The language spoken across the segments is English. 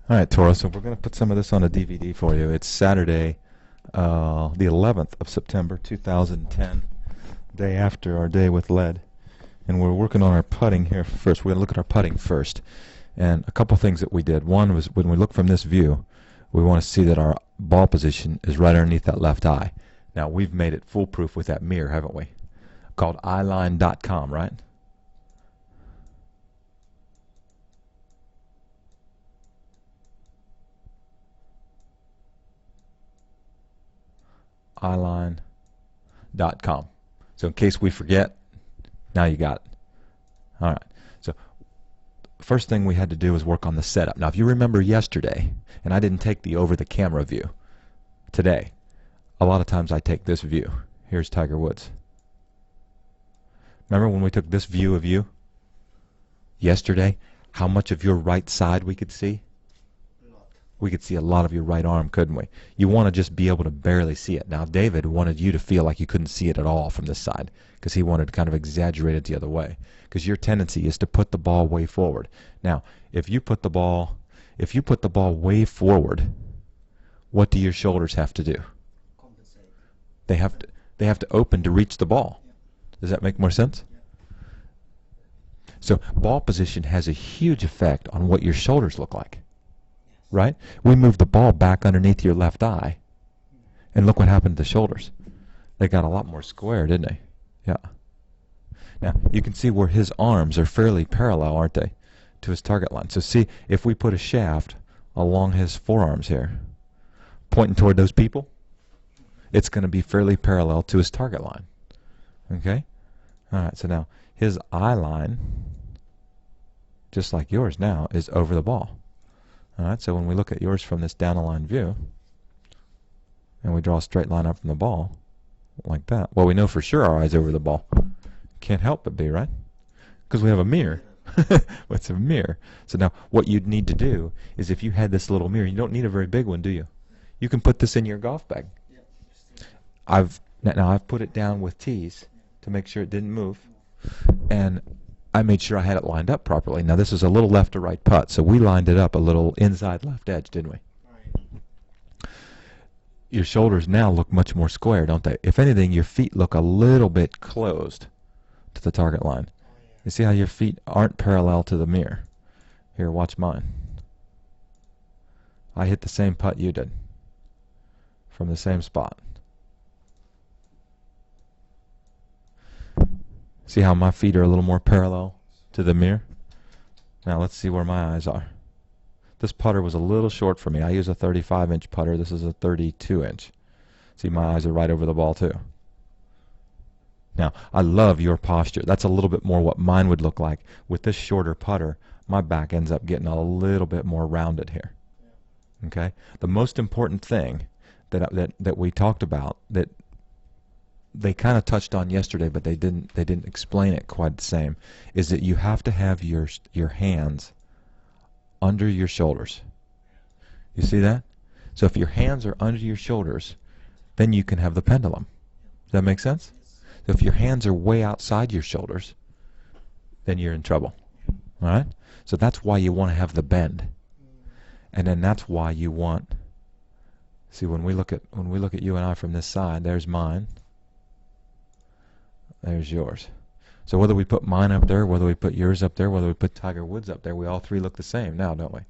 All right, Toro, so we're going to put some of this on a DVD for you. It's Saturday, the 11th of September, 2010, day after our day with lead. And we're working on our putting here first. We're going to look at our putting first. And a couple things that we did. One was when we look from this view, we want to see that our ball position is right underneath that left eye. Now, we've made it foolproof with that mirror, haven't we? Called eyeline.com, right? eyeline.com. So in case we forget, now you got it. All right. So first thing we had to do was work on the setup. Now, if you remember yesterday, and I didn't take the over-the-camera view today, a lot of times I take this view. Here's Tiger Woods. Remember when we took this view of you yesterday, how much of your right side we could see? We could see a lot of your right arm, couldn't we? You want to just be able to barely see it. Now, David wanted you to feel like you couldn't see it at all from this side because he wanted to kind of exaggerate it the other way, because your tendency is to put the ball way forward. Now, if you put the ball way forward, what do your shoulders have to do? Compensate. They have to open to reach the ball. Does that make more sense? So ball position has a huge effect on what your shoulders look like. Right? We moved the ball back underneath your left eye, and look what happened to the shoulders. They got a lot more square, didn't they? Yeah. Now, you can see where his arms are fairly parallel, aren't they, to his target line. So see, if we put a shaft along his forearms here, pointing toward those people, it's going to be fairly parallel to his target line. Okay? All right, so now his eye line, just like yours now, is over the ball. All right, so when we look at yours from this down the line view, and we draw a straight line up from the ball, like that, well, we know for sure our eye's over the ball. Can't help but be, right? Because we have a mirror. It's a mirror. So now what you'd need to do is, if you had this little mirror, you don't need a very big one, do you? You can put this in your golf bag. I've put it down with tees to make sure it didn't move, and I made sure I had it lined up properly. Now, this is a little left to right putt, so we lined it up a little inside left edge, didn't we? Right. Your shoulders now look much more square, don't they? If anything, your feet look a little bit closed to the target line. Oh, yeah. You see how your feet aren't parallel to the mirror? Here, watch mine. I hit the same putt you did from the same spot. See how my feet are a little more parallel to the mirror? Now let's see where my eyes are. This putter was a little short for me. I use a 35-inch putter. This is a 32-inch. See, my eyes are right over the ball too. Now, I love your posture. That's a little bit more what mine would look like. With this shorter putter, my back ends up getting a little bit more rounded here. Okay? The most important thing that we talked about, that they kind of touched on yesterday, but they didn't explain it quite the same, is that you have to have your hands under your shoulders. You see that? So if your hands are under your shoulders, then you can have the pendulum. Does that make sense? So if your hands are way outside your shoulders, then you're in trouble. All right? So that's why you want to have the bend. And then that's why you want, see, when we look at you and I from this side, there's mine. There's yours. So whether we put mine up there, whether we put yours up there, whether we put Tiger Woods up there, we all three look the same now, don't we?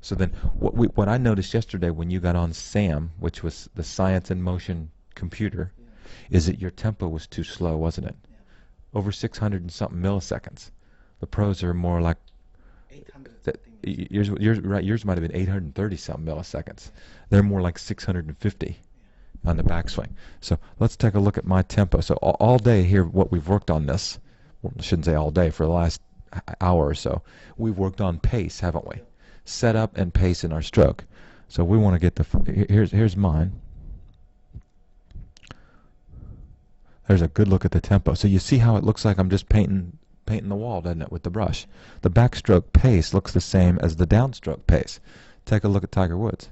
So then what I noticed yesterday when you got on SAM, which was the Science in Motion computer, is that your tempo was too slow, wasn't it? Over 600 and something milliseconds. The pros are more like 800. yours might have been 830 something milliseconds. They're more like 650. On the backswing. So let's take a look at my tempo. So all day here, what we've worked on this, well, I shouldn't say all day, for the last hour or so, we've worked on pace, haven't we? Setup and pace in our stroke. So we want to get the, here's mine. There's a good look at the tempo. So you see how it looks like I'm just painting the wall, doesn't it, with the brush? The backstroke pace looks the same as the downstroke pace. Take a look at Tiger Woods.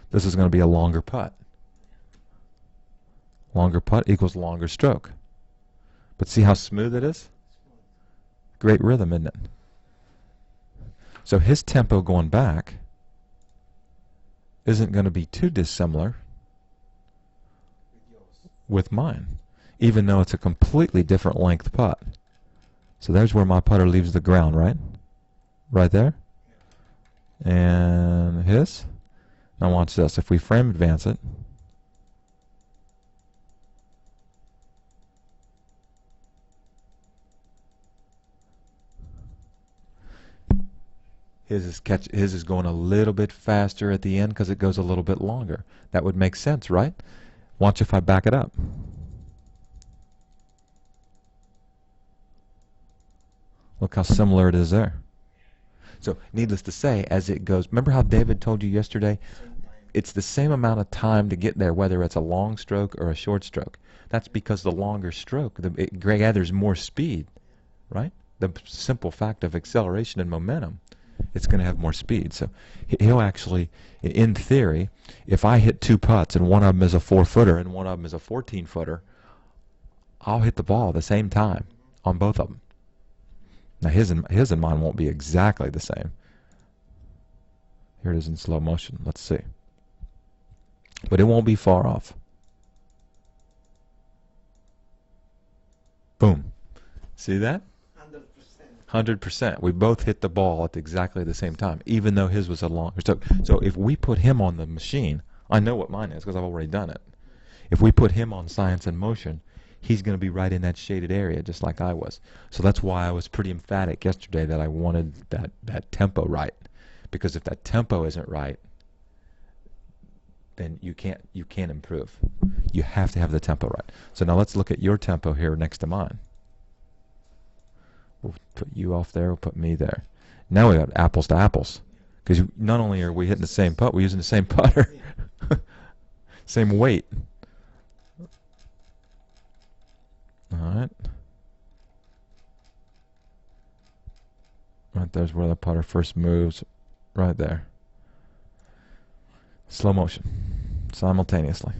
This is going to be a longer putt. Longer putt equals longer stroke. But see how smooth it is? Great rhythm, isn't it? So his tempo going back isn't going to be too dissimilar with yours. with mine, even though it's a completely different length putt. So there's where my putter leaves the ground, right? Right there. And his. Now watch this. If we frame advance it, his is going a little bit faster at the end because it goes a little bit longer. That would make sense, right? Watch if I back it up. Look how similar it is there. So needless to say, as it goes, remember how David told you yesterday? Same time. It's the same amount of time to get there, whether it's a long stroke or a short stroke. That's because the longer stroke, it gathers more speed, right? The simple fact of acceleration and momentum, it's going to have more speed. So he'll actually, in theory, if I hit two putts and one of them is a 4-footer and one of them is a 14-footer, I'll hit the ball at the same time on both of them. Now his and mine won't be exactly the same. Here it is in slow motion. Let's see. But it won't be far off. Boom. See that? 100%. 100%. We both hit the ball at exactly the same time, even though his was a longer stroke. So if we put him on the machine, I know what mine is because I've already done it. If we put him on Science in Motion, he's going to be right in that shaded area just like I was. So that's why I was pretty emphatic yesterday that I wanted that tempo right. Because if that tempo isn't right, then you can't improve. You have to have the tempo right. So now let's look at your tempo here next to mine. We'll put you off there, we'll put me there. Now we got apples to apples. Because not only are we hitting the same putt, we're using the same putter. Same weight. Alright. Right there's where the putter first moves. Right there. Slow motion. Simultaneously.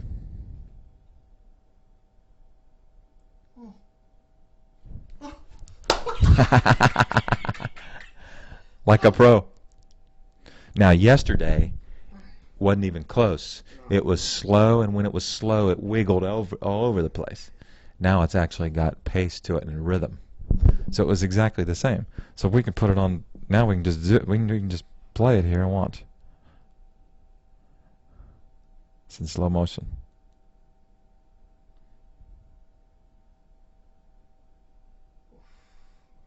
Like a pro. Now yesterday wasn't even close. It was slow, and when it was slow it wiggled all over the place. Now it's actually got pace to it and rhythm. So it was exactly the same. So if we can put it on now, we can just do it. We can just play it here and watch. It's in slow motion.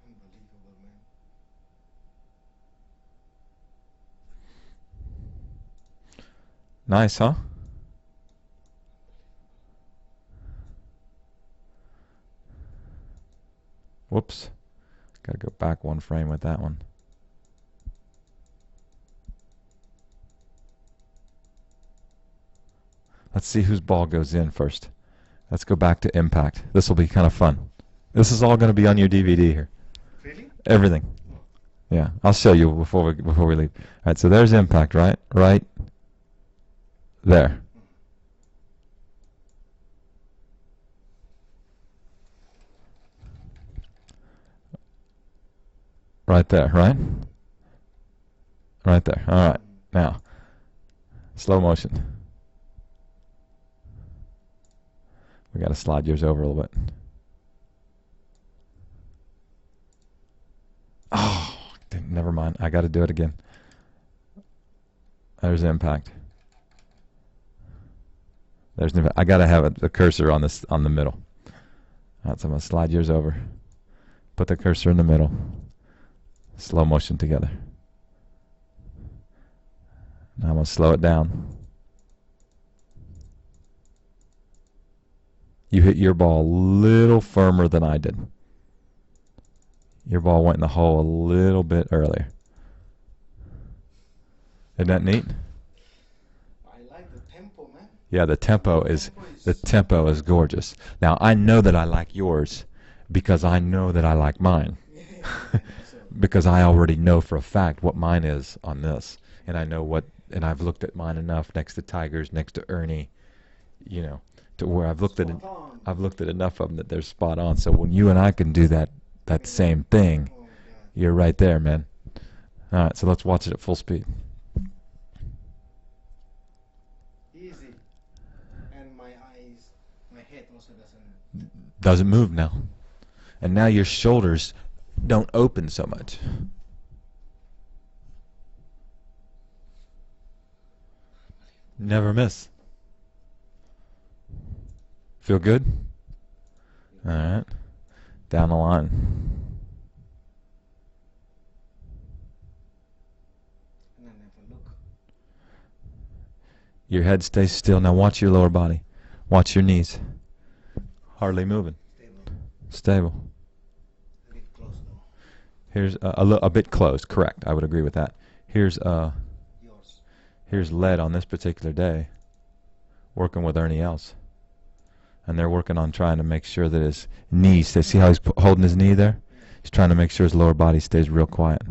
Unbelievable, man. Nice, huh? Whoops. Gotta go back one frame with that one. Let's see whose ball goes in first. Let's go back to impact. This will be kind of fun. This is all going to be on your DVD here. Really? Everything. Yeah, I'll show you before we leave. All right, so there's impact, right? Right there. Right there, right? Right there. All right. Now, slow motion. We got to slide yours over a little bit. Oh, never mind. I got to do it again. There's impact. There's I got to have the cursor on this on the middle. All right, so I'm gonna slide yours over. Put the cursor in the middle. Slow motion together. Now I'm gonna slow it down. You hit your ball a little firmer than I did. Your ball went in the hole a little bit earlier. Isn't that neat? I like the tempo, man. Yeah, the tempo is gorgeous. Now I know that I like yours because I know that I like mine. Because I already know for a fact what mine is on this, and I know what, and I've looked at mine enough next to Tiger's, next to Ernie, you know, to where I've looked at enough of them that they're spot on. So when you and I can do that same thing, Oh, God. you're right there, man. Alright, so let's watch it at full speed. Easy. And my head also doesn't. Doesn't move now. And now your shoulders don't open so much. Never miss. Feel good? Alright. Down the line. And I never look. Your head stays still. Now watch your lower body. Watch your knees. Hardly moving. Stable. Stable. A bit close though. Here's a bit closed. Correct. I would agree with that. Here's Yours. Lead on this particular day, working with Ernie else, and they're working on trying to make sure that his knees. They see how he's holding his knee there. He's trying to make sure his lower body stays real quiet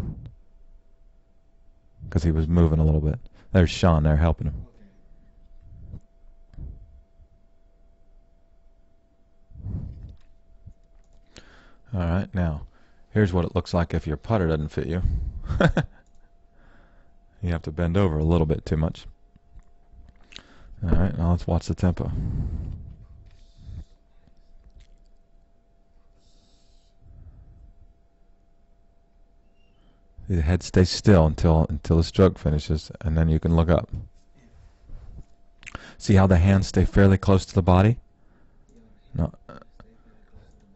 because he was moving a little bit. There's Sean there helping him. All right, now here's what it looks like if your putter doesn't fit you. You have to bend over a little bit too much. All right, now let's watch the tempo. The head stays still until the stroke finishes, and then you can look up. See how the hands stay fairly close to the body? No.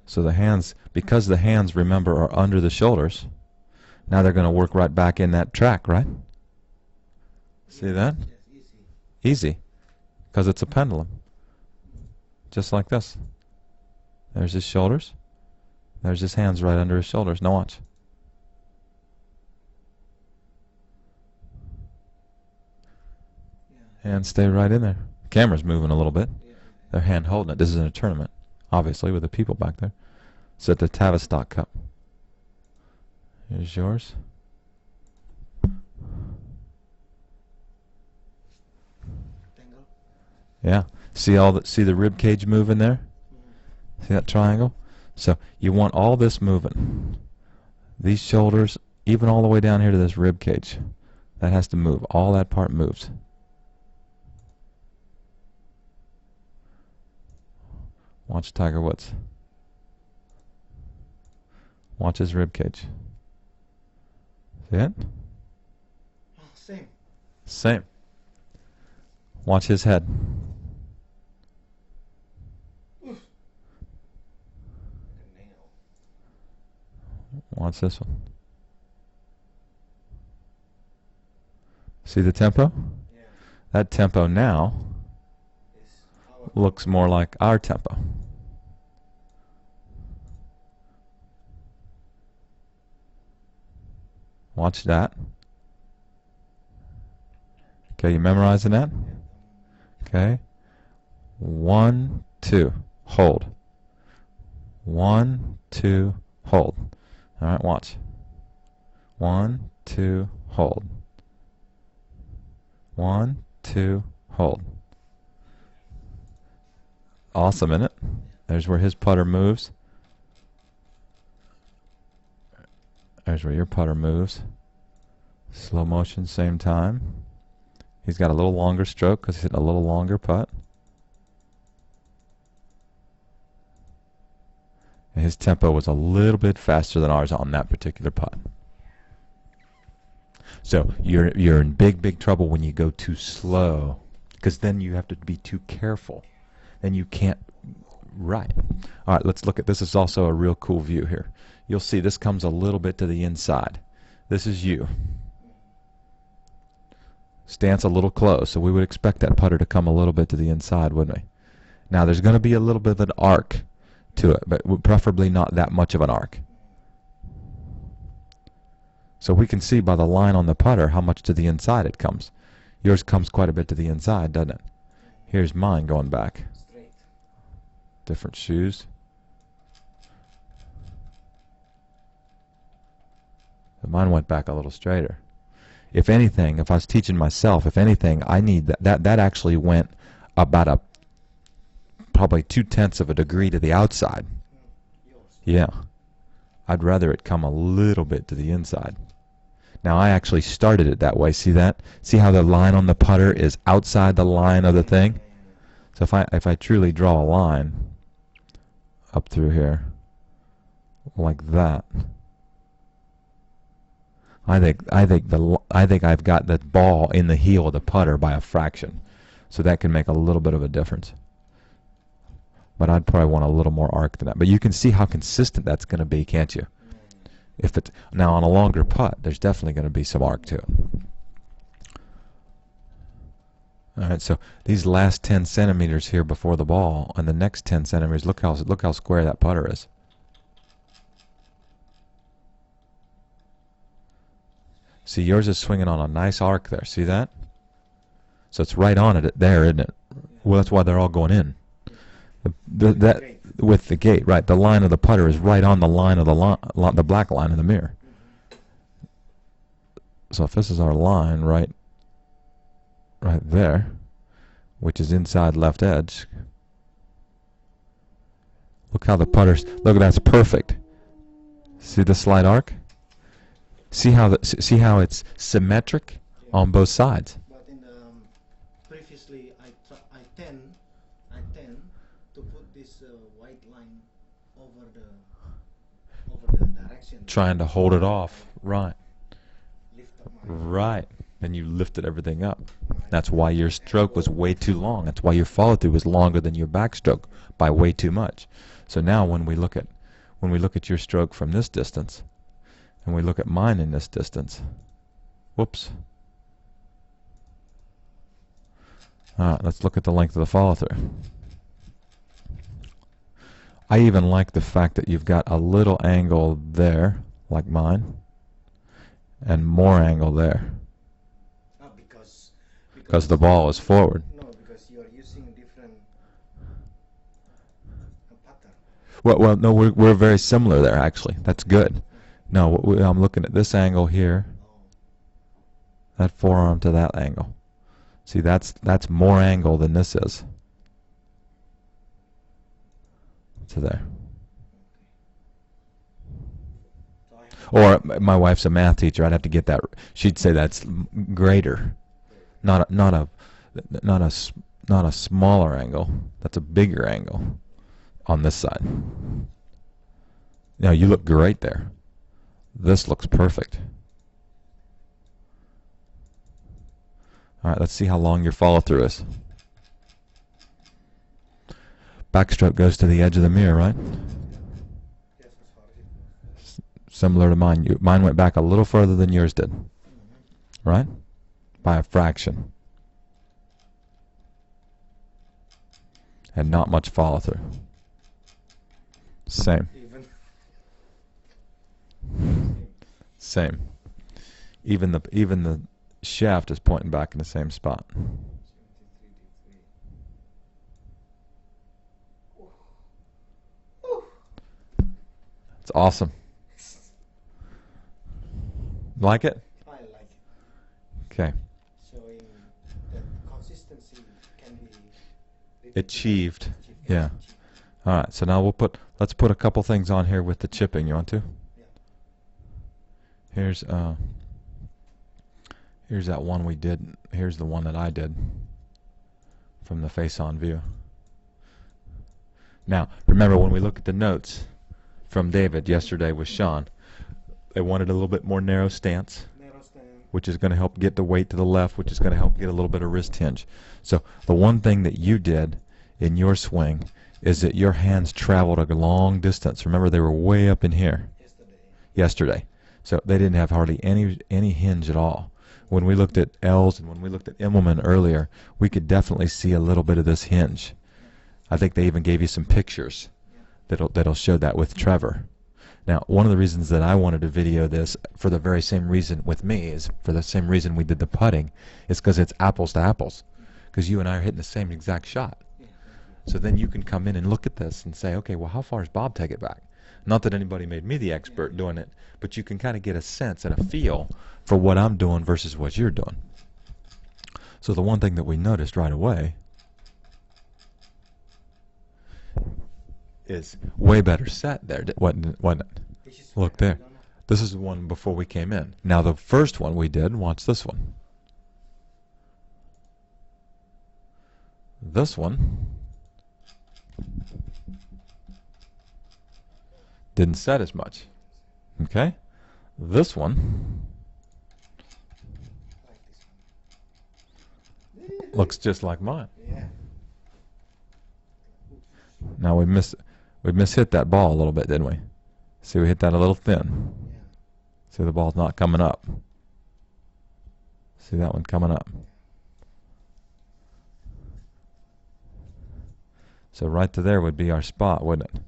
So the hands, because the hands, remember, are under the shoulders, now they're going to work right back in that track, right? See that? Yes, easy. Easy. Because it's a pendulum. Just like this. There's his shoulders. There's his hands right under his shoulders. Now watch. Yeah. Hands stay right in there. Camera's moving a little bit. Yeah. Their hand holding it. This isn't a tournament, obviously, with the people back there. It's at the Tavistock Cup. Here's yours. Tangle. Yeah. See the rib cage moving there? See that triangle? So you want all this moving. These shoulders, even all the way down here to this rib cage. That has to move. All that part moves. Watch Tiger Woods. Watch his rib cage. See it? Oh, same. Same. Watch his head. Oof. Like a nail. Watch this one. See the tempo? Yeah. That tempo now It's our looks more like our tempo. Watch that. Okay, you memorizing that? Okay. 1, 2, hold. 1, 2, hold. All right, watch. 1, 2, hold. 1, 2, hold. Awesome, isn't it? There's where his putter moves. There's where your putter moves. Slow motion, same time. He's got a little longer stroke because he's hitting a little longer putt. And his tempo was a little bit faster than ours on that particular putt. So you're in big trouble when you go too slow, because then you have to be too careful. Then you can't. Right. All right, let's look at this. Is also a real cool view here. You'll see this comes a little bit to the inside. This is you. Stance a little close, so we would expect that putter to come a little bit to the inside, wouldn't we? Now there's going to be a little bit of an arc to it, but preferably not that much of an arc. So we can see by the line on the putter how much to the inside it comes. Yours comes quite a bit to the inside, doesn't it? Here's mine going back. straight. Different shoes. But mine went back a little straighter. If anything, if I was teaching myself, if anything, I need that actually went about probably 2/10 of a degree to the outside. Yours. Yeah. I'd rather it come a little bit to the inside. Now I actually started it that way. See that? See how the line on the putter is outside the line of the thing? So if I truly draw a line up through here like that, I think I've got the ball in the heel of the putter by a fraction. So that can make a little bit of a difference. But I'd probably want a little more arc than that. But you can see how consistent that's going to be, can't you? If it's now on a longer putt, there's definitely going to be some arc to it. All right, so these last 10 centimeters here before the ball, and the next 10 centimeters, look how square that putter is. See, yours is swinging on a nice arc there. See that? So it's right on it there, isn't it? Well, that's why they're all going in. That with the gate, right? The line of the putter is right on the line of the black line in the mirror. So if this is our line right there, which is inside left edge, look how the putter's, look, that's perfect. See the slight arc? See how it's symmetric on both sides. But in the previously, I tend to put this white line over the direction. Trying to hold it off, right? Lift up my Right. And you lifted everything up. That's why your stroke was way too long. That's why your follow through was longer than your backstroke by way too much. So now when we look at your stroke from this distance, and we look at mine in this distance, whoops. All right, let's look at the length of the follow through. I even like the fact that you've got a little angle there, like mine, and more angle there. Because the ball is forward. No, because you are using different pattern. Well, no, we're very similar there, actually. That's good. No, I'm looking at this angle here. That forearm to that angle. See, that's more angle than this is. To there. Or my wife's a math teacher. I'd have to get that. She'd say that's greater. Not a smaller angle. That's a bigger angle on this side. Now you look great there. This looks perfect. All right, let's see how long your follow through is. Backstroke goes to the edge of the mirror, right? Similar to mine. Mine went back a little further than yours did, right? By a fraction. And not much follow through. Same. Same. Even the shaft is pointing back in the same spot. It's awesome. Like it? I like it. Okay. Showing that consistency can be Achieved. Yeah. All right. So now let's put a couple things on here with the chipping. You want to? Yeah. Here's that one we did. Here's the one that I did from the face-on view. Now, remember when we look at the notes from David yesterday with Sean, they wanted a little bit more narrow stance, which is going to help get the weight to the left, which is going to help get a little bit of wrist hinge. So the one thing that you did in your swing is that your hands traveled a long distance. Remember, they were way up in here yesterday. So they didn't have hardly any hinge at all. When we looked at L's and when we looked at Immelman earlier, we could definitely see a little bit of this hinge. I think they even gave you some pictures that'll show that with Trevor. Now, one of the reasons that I wanted to video this, for the very same reason with me, is for the same reason we did the putting, is because it's apples to apples. Because you and I are hitting the same exact shot. So then you can come in and look at this and say, okay, well, how far does Bob take it back? Not that anybody made me the expert doing it, but you can kind of get a sense and a feel for what I'm doing versus what you're doing. So the one thing that we noticed right away is way better set there, wasn't it? Look there. This is the one before we came in. Now the first one we did, watch this one. This one didn't set as much. Okay? This one looks just like mine. Yeah. Now we mishit that ball a little bit, didn't we? See, we hit that a little thin. Yeah. See, the ball's not coming up. See that one coming up. So right to there would be our spot, wouldn't it?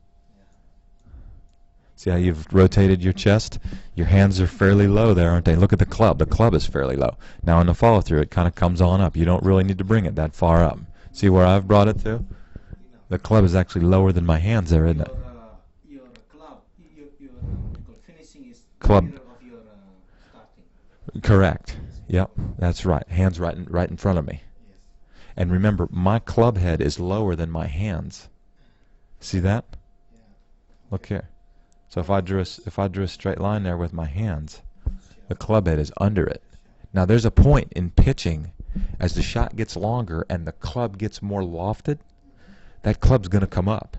See how you've rotated your chest? Your hands are fairly low there, aren't they? Look at the club. The club is fairly low. Now in the follow through, it kind of comes on up. You don't really need to bring it that far up. See where I've brought it to? The club is actually lower than my hands there, isn't it? Your club, your finishing is Club. the middle of your starting. Correct. Yep, that's right. Hands right in front of me. Yes. And remember, my club head is lower than my hands. See that? Yeah. Look here. So if I drew a straight line there with my hands, the club head is under it. Now there's a point in pitching, as the shot gets longer and the club gets more lofted, that club's going to come up.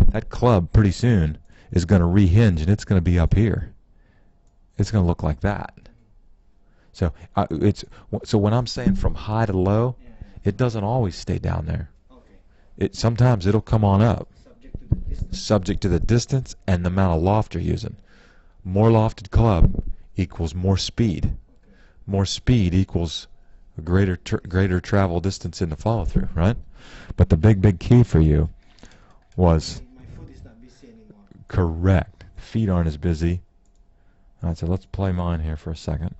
That club pretty soon is going to rehinge and it's going to be up here. It's going to look like that. So so when I'm saying from high to low, it doesn't always stay down there. Okay. Sometimes it'll come on up, Subject to the distance. subject to the distance and the amount of loft you're using. More lofted club equals more speed. Okay. More speed equals a greater travel distance in the follow through, right? But the big key for you was My foot is not busy anymore. correct. Feet aren't as busy. All right, so let's play mine here for a second.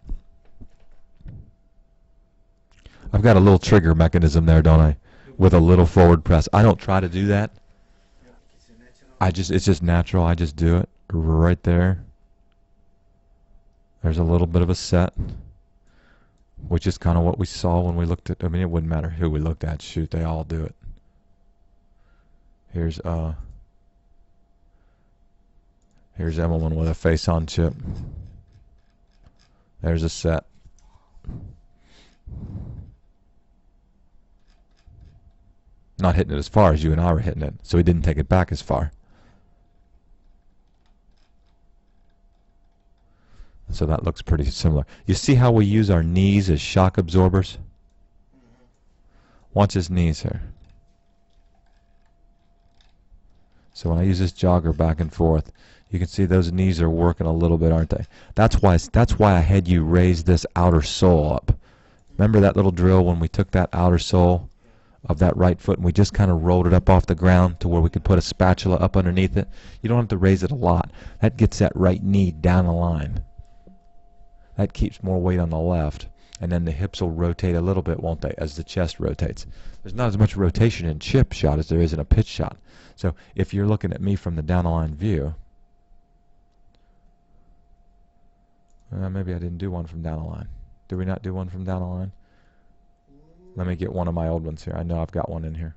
I've got a little trigger mechanism there, don't I? With a little forward press. I don't try to do that. Yeah, it's a natural. It's just natural. I just do it right there. There's a little bit of a set, which is kind of what we saw when we looked at. I mean, it wouldn't matter who we looked at. Shoot, they all do it. Here's Emmelman with a face-on chip. There's a set. Not hitting it as far as you and I were hitting it, so he didn't take it back as far. So that looks pretty similar. You see how we use our knees as shock absorbers? Watch his knees here. So when I use this jogger back and forth, you can see those knees are working a little bit, aren't they? That's why I had you raise this outer sole up. Remember that little drill when we took that outer sole of that right foot and we just kind of rolled it up off the ground to where we could put a spatula up underneath it? You don't have to raise it a lot. That gets that right knee down the line. That keeps more weight on the left, and then the hips will rotate a little bit, won't they, as the chest rotates. There's not as much rotation in chip shot as there is in a pitch shot. So if you're looking at me from the down the line view, maybe I didn't do one from down the line. Did we not do one from down the line? Let me get one of my old ones here. I know I've got one in here.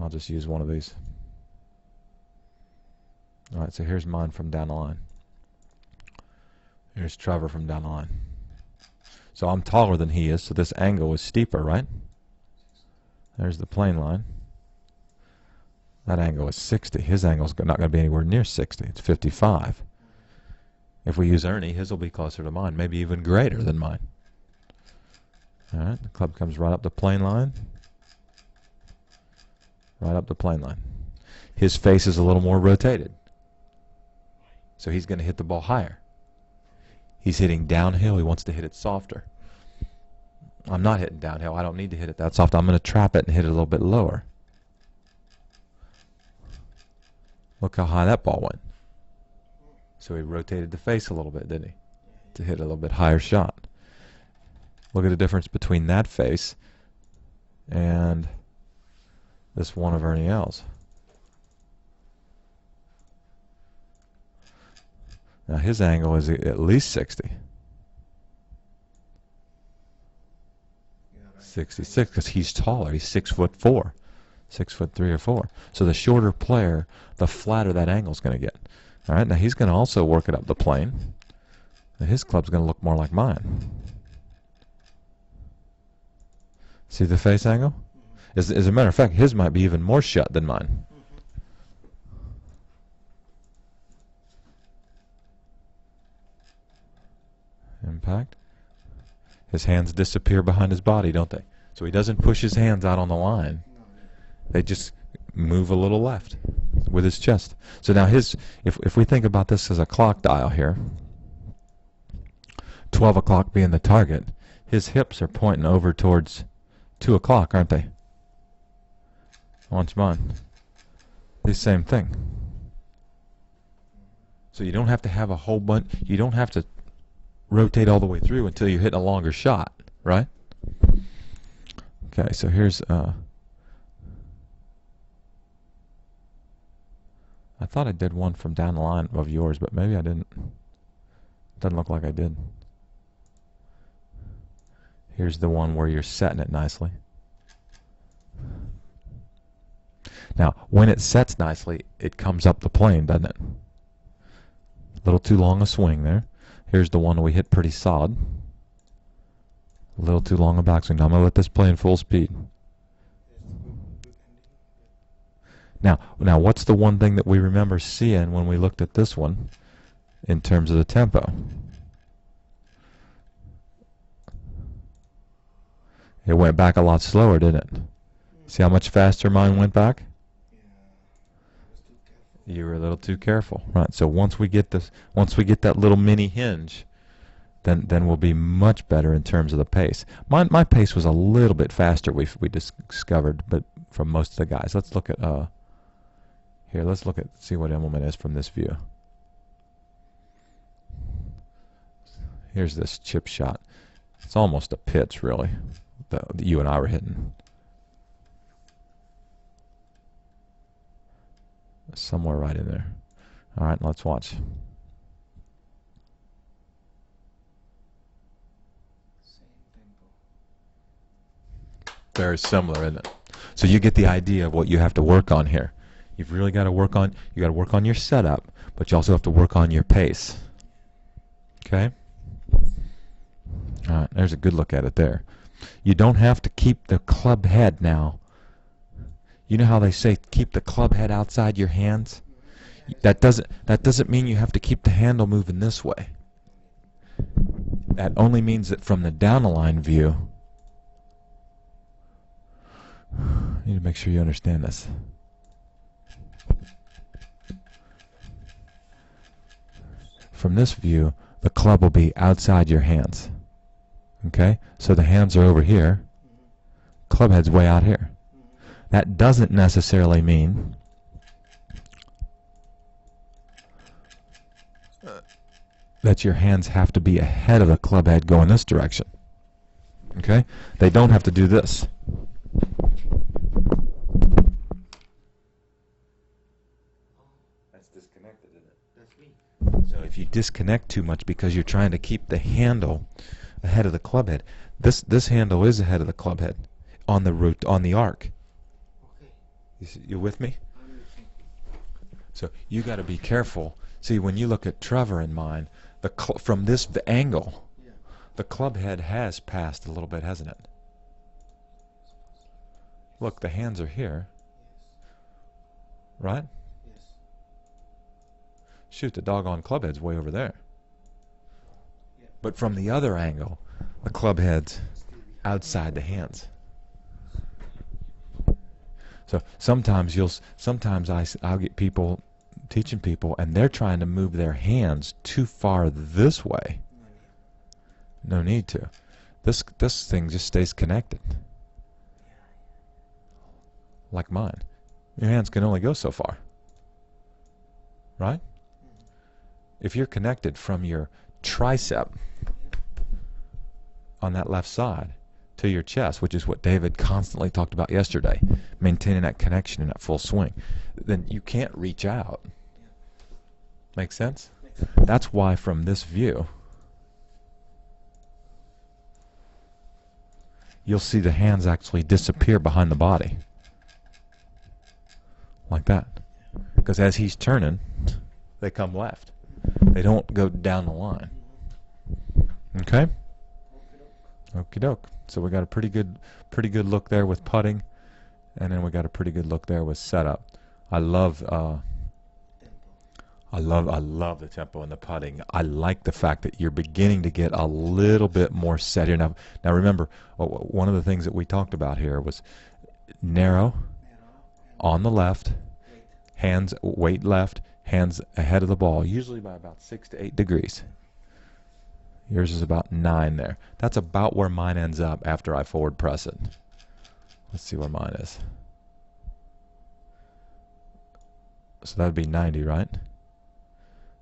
I'll just use one of these. Alright, so here's mine from down the line. Here's Trevor from down the line. So I'm taller than he is, so this angle is steeper, right? There's the plane line. That angle is 60. His angle's not going to be anywhere near 60. It's 55. If we use Ernie, his will be closer to mine, maybe even greater than mine. Alright, the club comes right up the plane line. Right up the plane line. His face is a little more rotated. So he's going to hit the ball higher. He's hitting downhill. He wants to hit it softer. I'm not hitting downhill. I don't need to hit it that soft. I'm going to trap it and hit it a little bit lower. Look how high that ball went. So he rotated the face a little bit, didn't he? To hit a little bit higher shot. Look at the difference between that face and this one of Ernie L's. Now his angle is at least 60. 66, because he's taller. He's 6'4". 6'3" or 4. So the shorter player, the flatter that angle's going to get. All right, now he's going to also work it up the plane. And his club's going to look more like mine. See the face angle? As a matter of fact, his might be even more shut than mine. Impact. His hands disappear behind his body, don't they? So he doesn't push his hands out on the line. They just move a little left with his chest. So now if we think about this as a clock dial here, 12 o'clock being the target, his hips are pointing over towards 2 o'clock, aren't they? Watch mine. The same thing. So you don't have to have a whole bunch, you don't have to rotate all the way through until you hit a longer shot, right? Okay, so here's I thought I did one from down the line of yours, but maybe I didn't. Doesn't look like I did. Here's the one where you're setting it nicely. Now, when it sets nicely, it comes up the plane, doesn't it? A little too long a swing there. Here's the one we hit pretty solid. A little too long a backswing. Now I'm going to let this play in full speed. Now, what's the one thing that we remember seeing when we looked at this one in terms of the tempo? It went back a lot slower, didn't it? See how much faster mine went back? You were a little too careful, right? So once we get that little mini hinge, then we'll be much better in terms of the pace. My pace was a little bit faster. We discovered, but from most of the guys. Let's look at here. Let's look at see what Immelman is from this view. Here's this chip shot. It's almost a pitch, really. That you and I were hitting. Somewhere right in there. All right, let's watch. Very similar, isn't it? So you get the idea of what you have to work on here. You've really got to work on your setup, but you also have to work on your pace. Okay? All right, there's a good look at it there. You don't have to keep the club head now. You know how they say keep the club head outside your hands? That doesn't mean you have to keep the handle moving this way. That only means that from the down the line view, you need to make sure you understand this. From this view, the club will be outside your hands. Okay? So the hands are over here. Club head's way out here. That doesn't necessarily mean that your hands have to be ahead of the club head going this direction. Okay? They don't have to do this. That's disconnected, isn't it? That's me. So if you disconnect too much because you're trying to keep the handle ahead of the club head, this handle is ahead of the club head on the root on the arc. Okay. You with me? I'm with you. So you got to be careful. See, when you look at Trevor and mine, from this angle, Yeah. the club head has passed a little bit, hasn't it? Look, the hands are here, Yes. right? Yes. Shoot, the doggone club head's way over there. Yeah. But from the other angle, the club head's outside the hands. So sometimes I'll get people teaching people, and they're trying to move their hands too far this way. No need to. This thing just stays connected. Like mine. Your hands can only go so far. Right? If you're connected from your tricep on that left side to your chest, which is what David constantly talked about yesterday, maintaining that connection in that full swing, then you can't reach out. Make sense? That's why from this view, you'll see the hands actually disappear behind the body. like that. Because as he's turning, they come left. They don't go down the line. Okay? Okie doke. So we got a pretty good look there with putting, and then we got a pretty good look there with setup. I love the tempo and the putting. I like the fact that you're beginning to get a little bit more set here. Now remember, one of the things that we talked about here was narrow on the left, hands weight left, hands ahead of the ball, usually by about 6 to 8 degrees. Yours is about 9 there. That's about where mine ends up after I forward press it. Let's see where mine is. So that would be 90, right?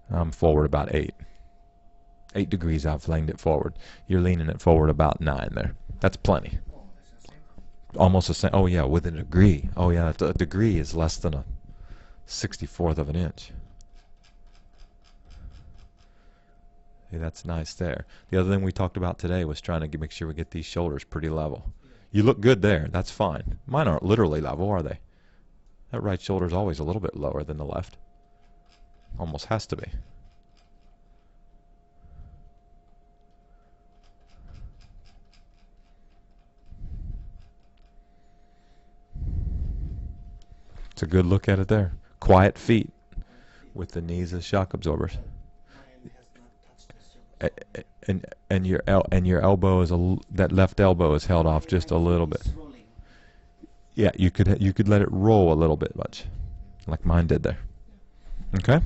I'm forward about 8. 8 degrees I've leaned it forward. You're leaning it forward about 9 there. That's plenty. Almost the same. Oh yeah, with a degree. Oh yeah, a degree is less than a 64th of an inch. Hey, that's nice there. The other thing we talked about today was trying to make sure we get these shoulders pretty level. You look good there. That's fine. Mine aren't literally level, are they? That right shoulder is always a little bit lower than the left. Almost has to be. It's a good look at it there. Quiet feet with the knees as shock absorbers. And your elbow is that left elbow is held off just a little bit. Yeah, you could let it roll a little bit much, like mine did there. Okay.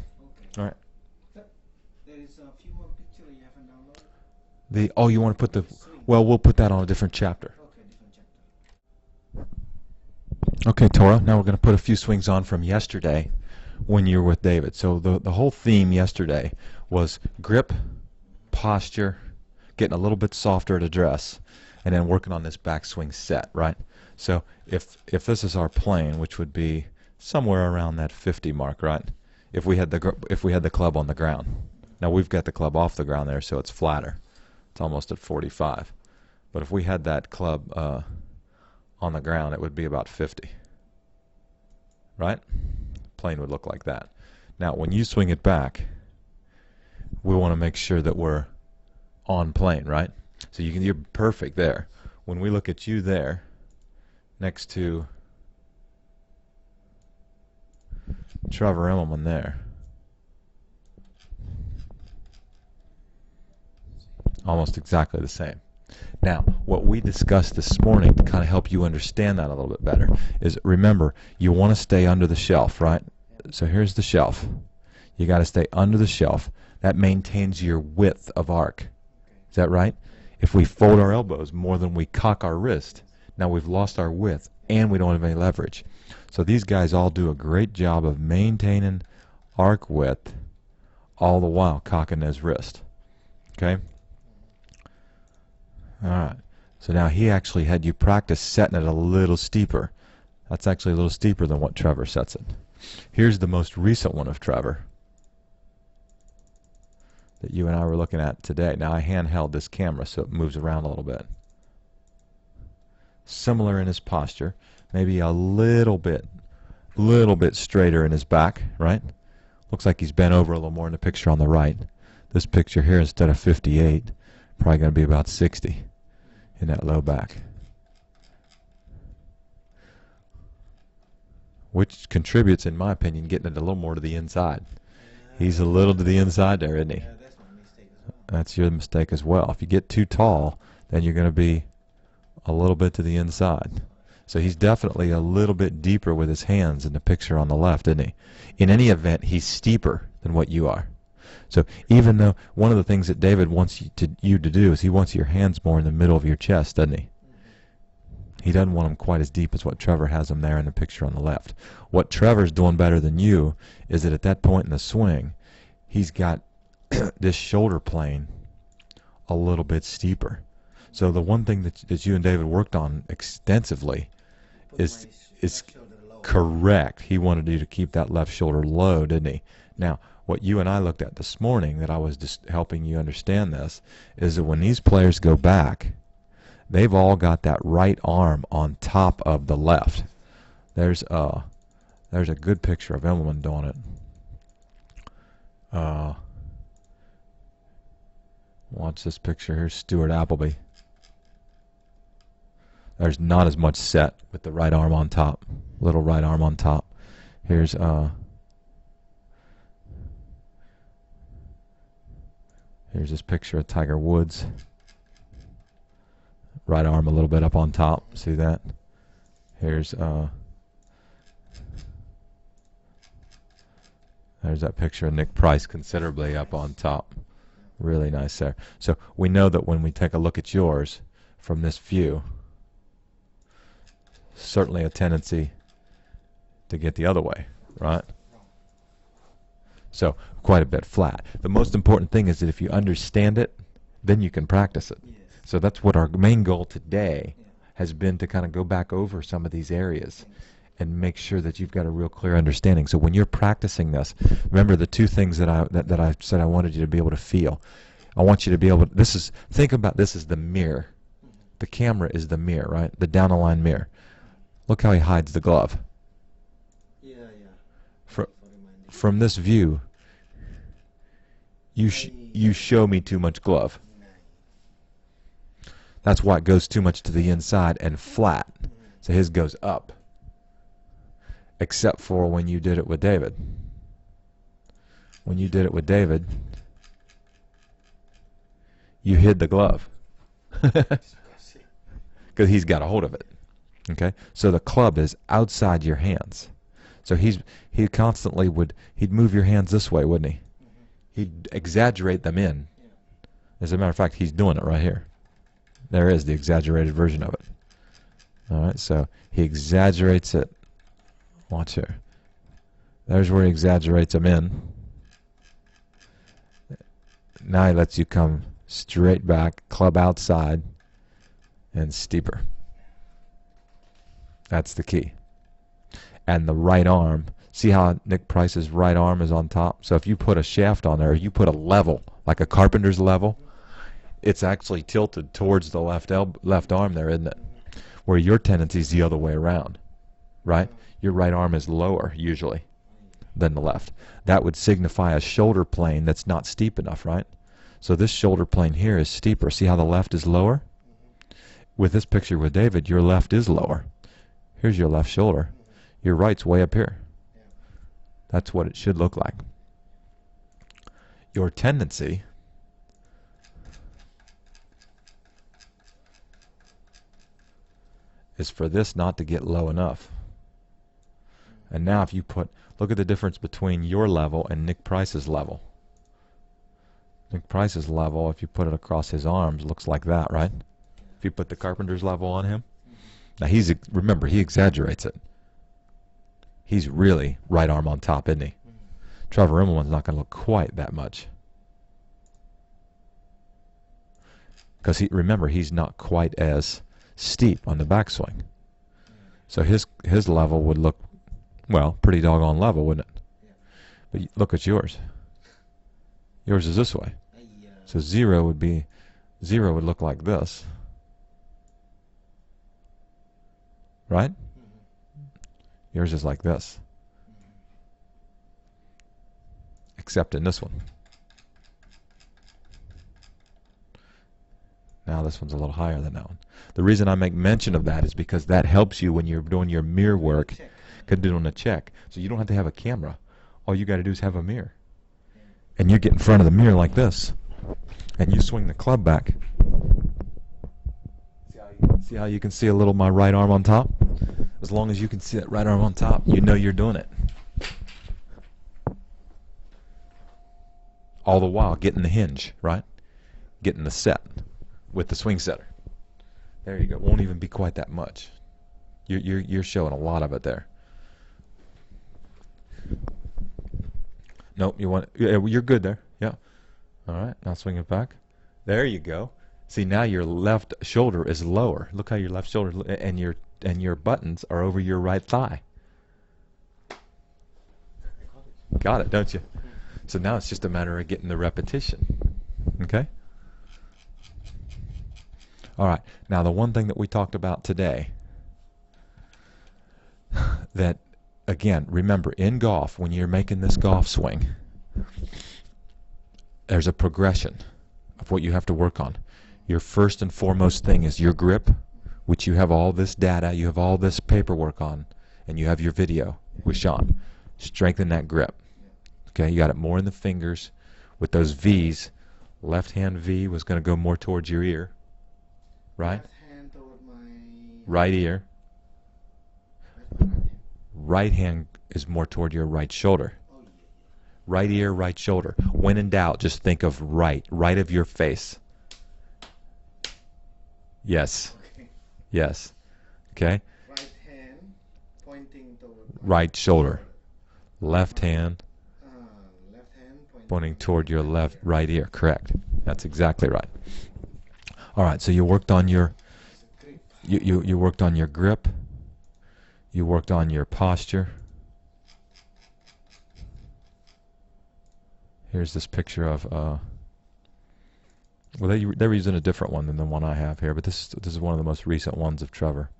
All right. There is a few more pictures you haven't downloaded. Oh, you want to put the? Well, we'll put that on a different chapter. Okay, different chapter. Okay, Tora. Now we're going to put a few swings on from yesterday, when you were with David. So the whole theme yesterday was grip, posture, getting a little bit softer at address, and then working on this backswing set, right? So if this is our plane, which would be somewhere around that 50 mark, right? If we had the club on the ground. Now we've got the club off the ground there, so it's flatter. It's almost at 45. But if we had that club on the ground, it would be about 50. Right? Plane would look like that. Now when you swing it back, we want to make sure that we're on plane, right? So you're perfect there. When we look at you there, next to Trevor Immelman there, almost exactly the same. Now, what we discussed this morning to kind of help you understand that a little bit better is, remember, you want to stay under the shelf, right? So here's the shelf. You got to stay under the shelf. That maintains your width of arc. Is that right? If we fold our elbows more than we cock our wrist, now we've lost our width and we don't have any leverage. So these guys all do a great job of maintaining arc width all the while cocking his wrist. Okay? Alright. So now he actually had you practice setting it a little steeper. That's actually a little steeper than what Trevor sets it. Here's the most recent one of Trevor that you and I were looking at today. Now I handheld this camera so it moves around a little bit. Similar in his posture, maybe a little bit straighter in his back, right? Looks like he's bent over a little more in the picture on the right. This picture here, instead of 58, probably going to be about 60 in that low back. Which contributes, in my opinion, getting it a little more to the inside. He's a little to the inside there, isn't he? That's your mistake as well. If you get too tall, then you're going to be a little bit to the inside. So he's definitely a little bit deeper with his hands in the picture on the left, isn't he? In any event, he's steeper than what you are. So even though one of the things that David wants you to do is he wants your hands more in the middle of your chest, doesn't he? He doesn't want them quite as deep as what Trevor has them there in the picture on the left. What Trevor's doing better than you is that at that point in the swing, he's got this shoulder plane a little bit steeper. So the one thing that you and David worked on extensively is correct. He wanted you to keep that left shoulder low, didn't he? Now, what you and I looked at this morning that I was just helping you understand this is that when these players go back, they've all got that right arm on top of the left. There's There's a good picture of Emmelman doing it. Watch this picture. Here's Stuart Appleby. There's not as much set with the right arm on top. Little right arm on top. Here's this picture of Tiger Woods. Right arm a little bit up on top. See that? Here's there's that picture of Nick Price considerably up on top. Really nice there. So we know that when we take a look at yours from this view, certainly a tendency to get the other way, right? So quite a bit flat. The most important thing is that if you understand it, then you can practice it. Yes. So that's what our main goal today has been, to kind of go back over some of these areas and make sure that you've got a real clear understanding. So when you're practicing this, remember the two things that I said I wanted you to be able to feel. I want you to be able to, think about this as the mirror. The camera is the mirror, right? The down the line mirror. Look how he hides the glove. Yeah. From this view, you show me too much glove. That's why it goes too much to the inside and flat. So his goes up. Except for when you did it with David. When you did it with David, you hid the glove. Because he's got a hold of it. Okay? So the club is outside your hands. So he constantly he'd move your hands this way, wouldn't he? He'd exaggerate them in. As a matter of fact, he's doing it right here. There is the exaggerated version of it. All right, so he exaggerates it. Watch here. There's where he exaggerates them in. Now he lets you come straight back, club outside, and steeper. That's the key. And the right arm, see how Nick Price's right arm is on top? So if you put a shaft on there, you put a level, like a carpenter's level, it's actually tilted towards the left arm there, isn't it? Where your tendency is the other way around, right? Your right arm is lower, usually, than the left. That would signify a shoulder plane that's not steep enough, right? So this shoulder plane here is steeper. See how the left is lower? With this picture with David, your left is lower. Here's your left shoulder. Your right's way up here. That's what it should look like. Your tendency is for this not to get low enough. And now if you look at the difference between your level and Nick Price's level. Nick Price's level, if you put it across his arms, looks like that, right? If you put the carpenter's level on him. Now remember, he exaggerates it. He's really right arm on top, isn't he? Trevor Immelman's not going to look quite that much. Because remember, he's not quite as steep on the backswing. So his level would look, well, pretty doggone level, wouldn't it? But look at yours. Yours is this way. So zero would look like this. Right? Yours is like this. Except in this one. Now this one's a little higher than that one. The reason I make mention of that is because that helps you when you're doing your mirror work, doing a check. So you don't have to have a camera. All you got to do is have a mirror. And you get in front of the mirror like this. And you swing the club back. See how you can see a little my right arm on top? As long as you can see that right arm on top, you know you're doing it. All the while getting the hinge, right? Getting the set with the swing setter. There you go. Won't even be quite that much. You're showing a lot of it there. Nope, you're good there. Yeah. All right, now swing it back. There you go. See, now your left shoulder is lower. Look how your left shoulder and your buttons are over your right thigh. Got it, don't you? So now it's just a matter of getting the repetition. Okay? All right. Now the one thing that we talked about today that again, remember, in golf, when you're making this golf swing, there's a progression of what you have to work on. Your first and foremost thing is your grip, which you have all this data, you have all this paperwork on, and you have your video with Sean. Strengthen that grip. Okay, you got it more in the fingers with those V's. Left hand V was going to go more towards your ear, right? Left hand toward my Right ear. Right hand is more toward your right shoulder. Right ear, right shoulder. When in doubt, just think of right of your face. Yes. Okay. Yes. Okay? Right hand pointing toward Right shoulder. Left hand left hand pointing toward your right ear. Correct. That's exactly right. All right, so you worked on your you worked on your grip. You worked on your posture. Here's this picture of well, they're using a different one than the one I have here, but this is one of the most recent ones of Trevor.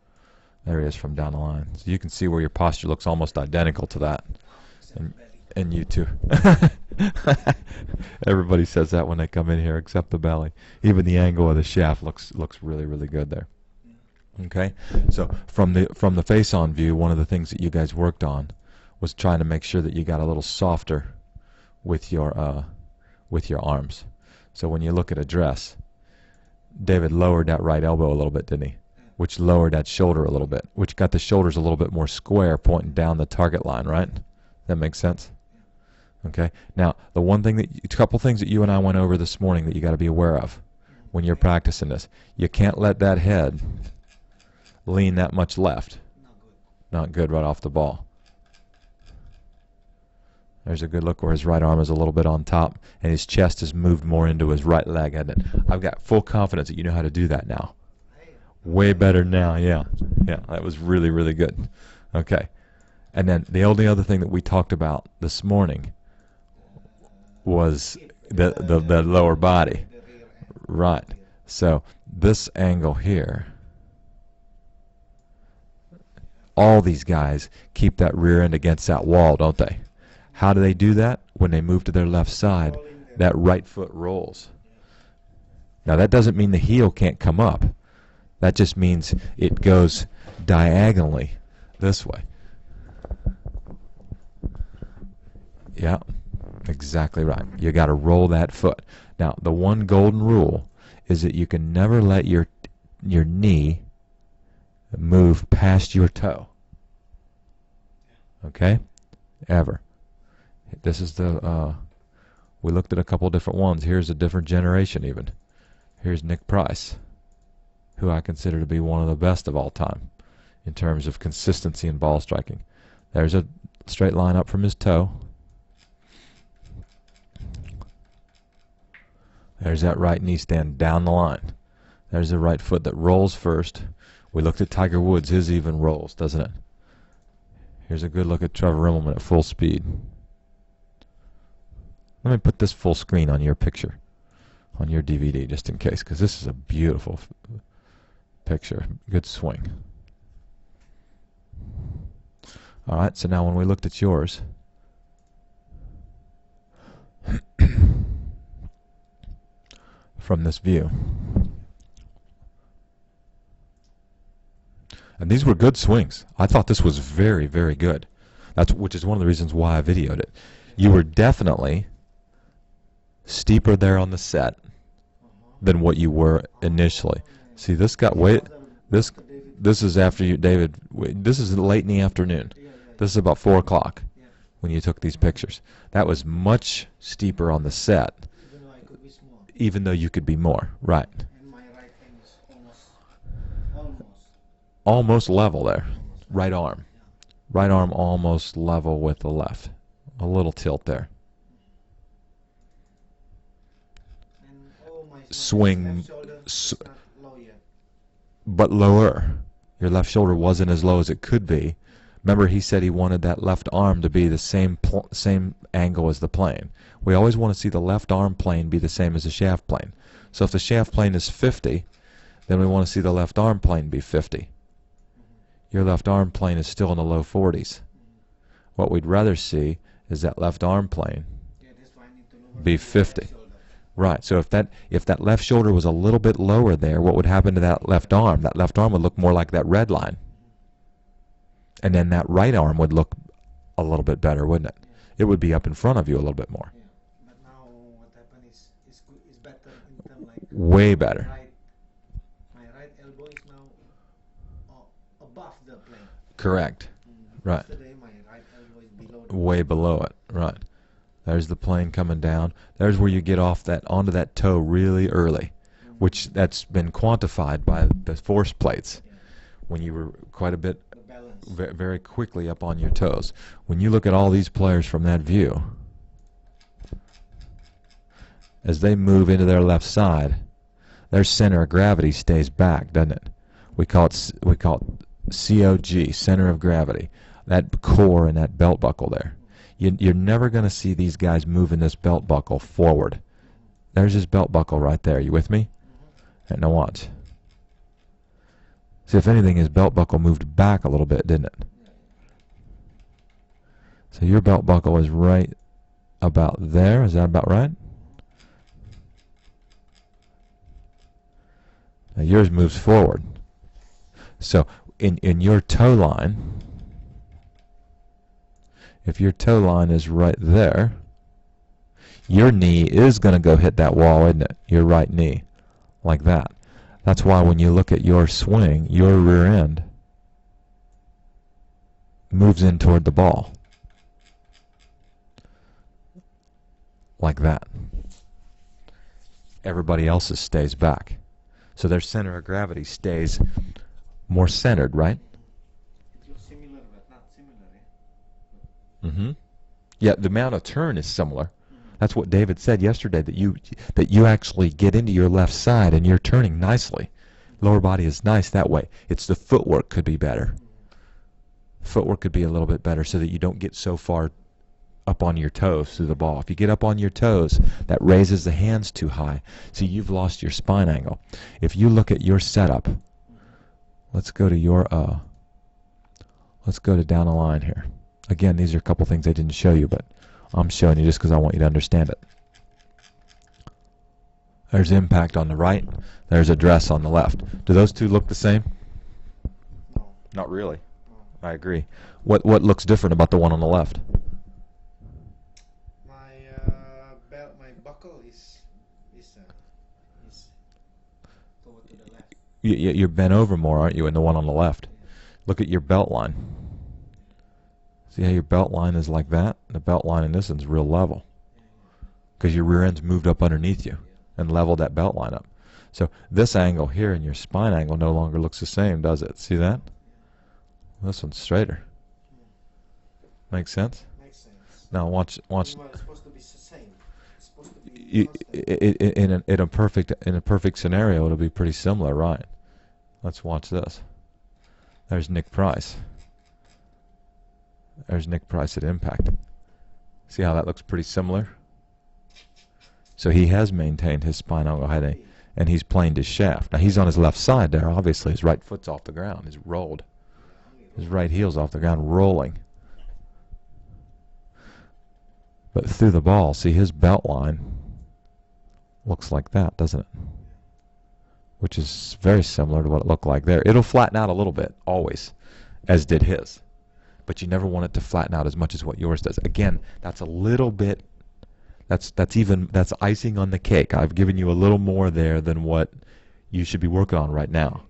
There he is from down the line. So you can see where your posture looks almost identical to that. And you too. Everybody says that when they come in here, except the belly. Even the angle of the shaft looks really, really good there. Okay, so from the face-on view, one of the things that you guys worked on was trying to make sure that you got a little softer with your arms. So when you look at address, David lowered that right elbow a little bit, didn't he? Which lowered that shoulder a little bit, which got the shoulders a little bit more square, pointing down the target line, right? That makes sense? Okay. Now, a couple things that you and I went over this morning that you got to be aware of when you're practicing this. You can't let that head lean that much left. Not good right off the ball. There's a good look where his right arm is a little bit on top and his chest has moved more into his right leg, hasn't it? I've got full confidence that you know how to do that now. Way better now, yeah. Yeah, that was really, really good. Okay. And then the only other thing that we talked about this morning was the lower body. Right. So this angle here, all these guys keep that rear end against that wall, don't they? How do they do that? When they move to their left side, that right foot rolls. Now that doesn't mean the heel can't come up. That just means it goes diagonally this way. Yeah, exactly right. You got to roll that foot. Now, the one golden rule is that you can never let your knee move past your toe. Okay? Ever. This is we looked at a couple different ones. Here's a different generation even. Here's Nick Price, who I consider to be one of the best of all time in terms of consistency in ball striking. There's a straight line up from his toe. There's that right knee stand down the line. There's the right foot that rolls first. We looked at Tiger Woods. His even rolls, doesn't it? Here's a good look at Trevor Immelman at full speed. Let me put this full screen on your picture, on your DVD, just in case, because this is a beautiful picture. Good swing. All right, so now when we looked at yours, from this view, and these were good swings. I thought this was very, very good. Which is one of the reasons why I videoed it. You were definitely steeper there on the set than what you were initially. See, this got way. This is after you, David. This is late in the afternoon. This is about 4 o'clock when you took these pictures. That was much steeper on the set, even though you could be more. Right. And my right hand is almost level there. Right arm. Right arm almost level with the left. A little tilt there. Swing, but lower. Your left shoulder wasn't as low as it could be. Remember, he said he wanted that left arm to be the same angle as the plane. We always want to see the left arm plane be the same as the shaft plane. So if the shaft plane is 50, then we want to see the left arm plane be 50. Your left arm plane is still in the low 40s. What we'd rather see is that left arm plane Yeah, that's why I need to lower be the 50. left shoulder. Right, so if that left shoulder was a little bit lower there, what would happen to that left arm? That left arm would look more like that red line. And then that right arm would look a little bit better, wouldn't it? It would be up in front of you a little bit more. Yeah, but now what happened is better in terms like Way better. My right elbow is now above the plane. Correct. Right. Yesterday my right elbow is below. Way below it. Right. There's the plane coming down. There's where you get off onto that toe really early, which that's been quantified by the force plates. When you were quite a bit very quickly up on your toes. When you look at all these players from that view, as they move into their left side, their center of gravity stays back, doesn't it? We call it COG, center of gravity. That core and that belt buckle there. You're never going to see these guys moving this belt buckle forward. There's his belt buckle right there. You with me? And now watch. See, if anything, his belt buckle moved back a little bit, didn't it? So your belt buckle is right about there. Is that about right? Now yours moves forward. So in your toe line, if your toe line is right there, your knee is going to go hit that wall, isn't it? Your right knee, like that. That's why when you look at your swing, your rear end moves in toward the ball. Like that. Everybody else's stays back. So their center of gravity stays more centered, right? It looks similar, but not similar, Mm-hmm. Yeah, the amount of turn is similar. That's what David said yesterday, that you actually get into your left side and you're turning nicely. Lower body is nice that way. It's the footwork could be better. Footwork could be a little bit better so that you don't get so far up on your toes through the ball. If you get up on your toes, that raises the hands too high. So you've lost your spine angle. If you look at your setup, let's go to down the line here. Again, these are a couple things I didn't show you, but I'm showing you just because I want you to understand it. There's impact on the right. There's address on the left. Do those two look the same? No. Not really. No. I agree. What looks different about the one on the left? My buckle is toward to the left. You're bent over more, aren't you, in the one on the left? Yeah. Look at your belt line. See how your belt line is like that? The belt line in this one's real level. Because your rear end's moved up underneath you and leveled that belt line up. So this angle here and your spine angle no longer looks the same, does it? See that? This one's straighter. Makes sense? Makes sense. Now watch. Well, it's supposed to be the same. It's supposed to be In a perfect scenario, it'll be pretty similar, right? Let's watch this. There's Nick Price. There's Nick Price at impact. See how that looks pretty similar? So he has maintained his spine angle height, and he's planed his shaft. Now he's on his left side there. Obviously, his right foot's off the ground. He's rolled. His right heel's off the ground, rolling. But through the ball, see his belt line looks like that, doesn't it? Which is very similar to what it looked like there. It'll flatten out a little bit, always, as did his. But you never want it to flatten out as much as what yours does. Again, that's a little bit, that's icing on the cake. I've given you a little more there than what you should be working on right now.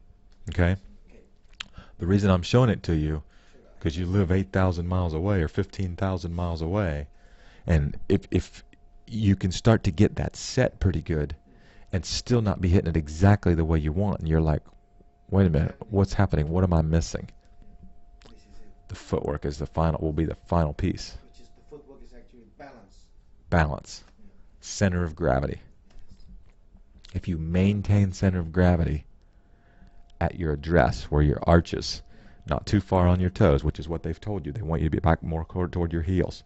Okay? The reason I'm showing it to you, because you live 8,000 miles away or 15,000 miles away, and if you can start to get that set pretty good and still not be hitting it exactly the way you want, and you're like, wait a minute, what's happening? What am I missing? The footwork is will be the final piece. Which is the footwork is actually balance. Balance. Center of gravity. If you maintain center of gravity at your address, where your arches, not too far on your toes, which is what they've told you. They want you to be back more toward your heels.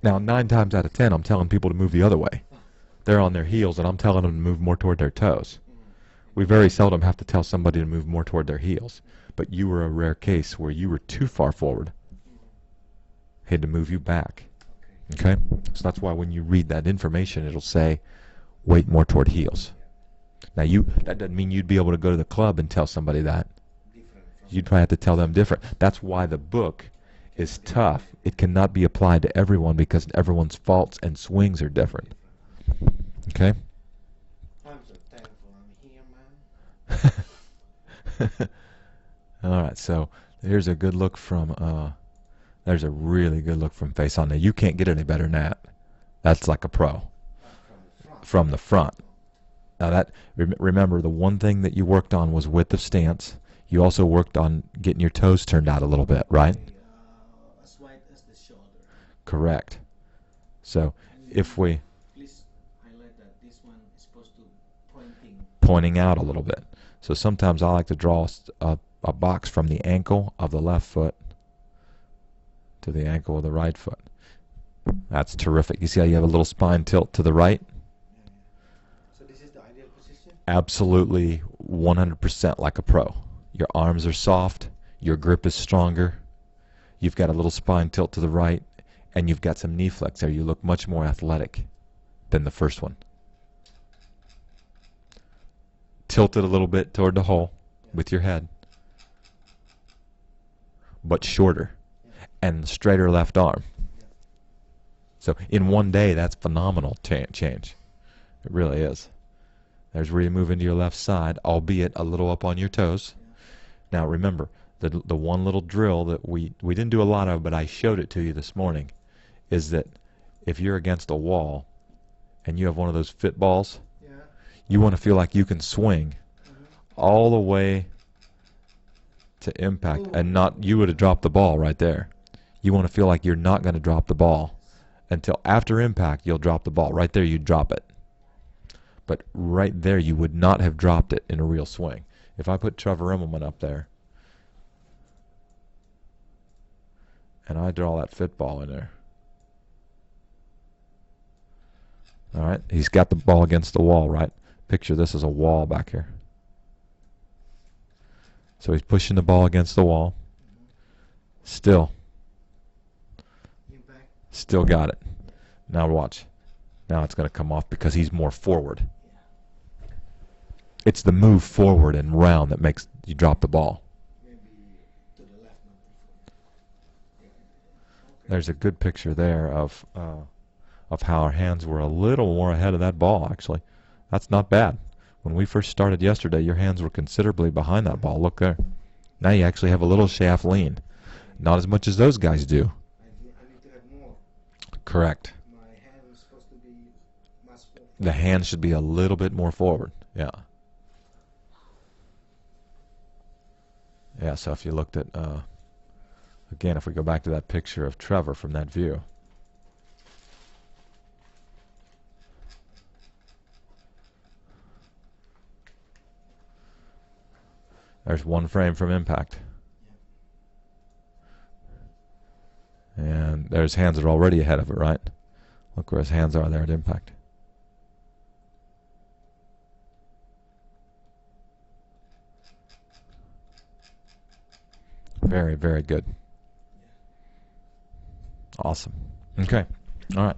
Now, 9 times out of 10, I'm telling people to move the other way. They're on their heels, and I'm telling them to move more toward their toes. We very seldom have to tell somebody to move more toward their heels. But you were a rare case where you were too far forward. He had to move you back. Okay? So that's why when you read that information, it'll say weight more toward heels. Now that doesn't mean you'd be able to go to the club and tell somebody that. You'd probably have to tell them different. That's why the book is tough. It cannot be applied to everyone because everyone's faults and swings are different. Okay? I'm so thankful I'm here, man. All right, so here's a good look from there's a really good look from face on. Now you can't get any better than that. That's like a pro. From the front. Now that remember the one thing that you worked on was width of stance. You also worked on getting your toes turned out a little bit, right? As wide as the shoulder. Correct. So if we please highlight that this one is supposed to pointing out a little bit. So sometimes I like to draw a box from the ankle of the left foot to the ankle of the right foot. That's terrific. You see how you have a little spine tilt to the right? So this is the ideal position? Absolutely 100% like a pro. Your arms are soft, your grip is stronger, you've got a little spine tilt to the right, and you've got some knee flex there. You look much more athletic than the first one. Tilt it a little bit toward the hole with your head, but shorter and straighter left arm. So in one day, that's phenomenal change. It really is. There's where you move into your left side, albeit a little up on your toes. Now remember, the one little drill that we didn't do a lot of, but I showed it to you this morning, is that if you're against a wall and you have one of those fit balls, you want to feel like you can swing all the way to impact and not, you would have dropped the ball right there. You want to feel like you're not going to drop the ball until after impact. You'll drop the ball. Right there you'd drop it. But right there you would not have dropped it in a real swing. If I put Trevor Immelman up there and I draw that fit ball in there, all right, he's got the ball against the wall, right? Picture this as a wall back here. So he's pushing the ball against the wall. Still got it. Now watch. Now it's going to come off because he's more forward. It's the move forward and round that makes you drop the ball. There's a good picture there of how our hands were a little more ahead of that ball, actually. That's not bad. When we first started yesterday, your hands were considerably behind that ball. Look there. Now you actually have a little shaft lean. Not as much as those guys do. I need to have more. Correct. My hand is supposed to be much more. The hand should be a little bit more forward. Yeah. Yeah, so if you looked at, again, if we go back to that picture of Trevor from that view. There's one frame from impact. And there's hands that are already ahead of it, right? Look where his hands are there at impact. Very, very good. Awesome. Okay. All right.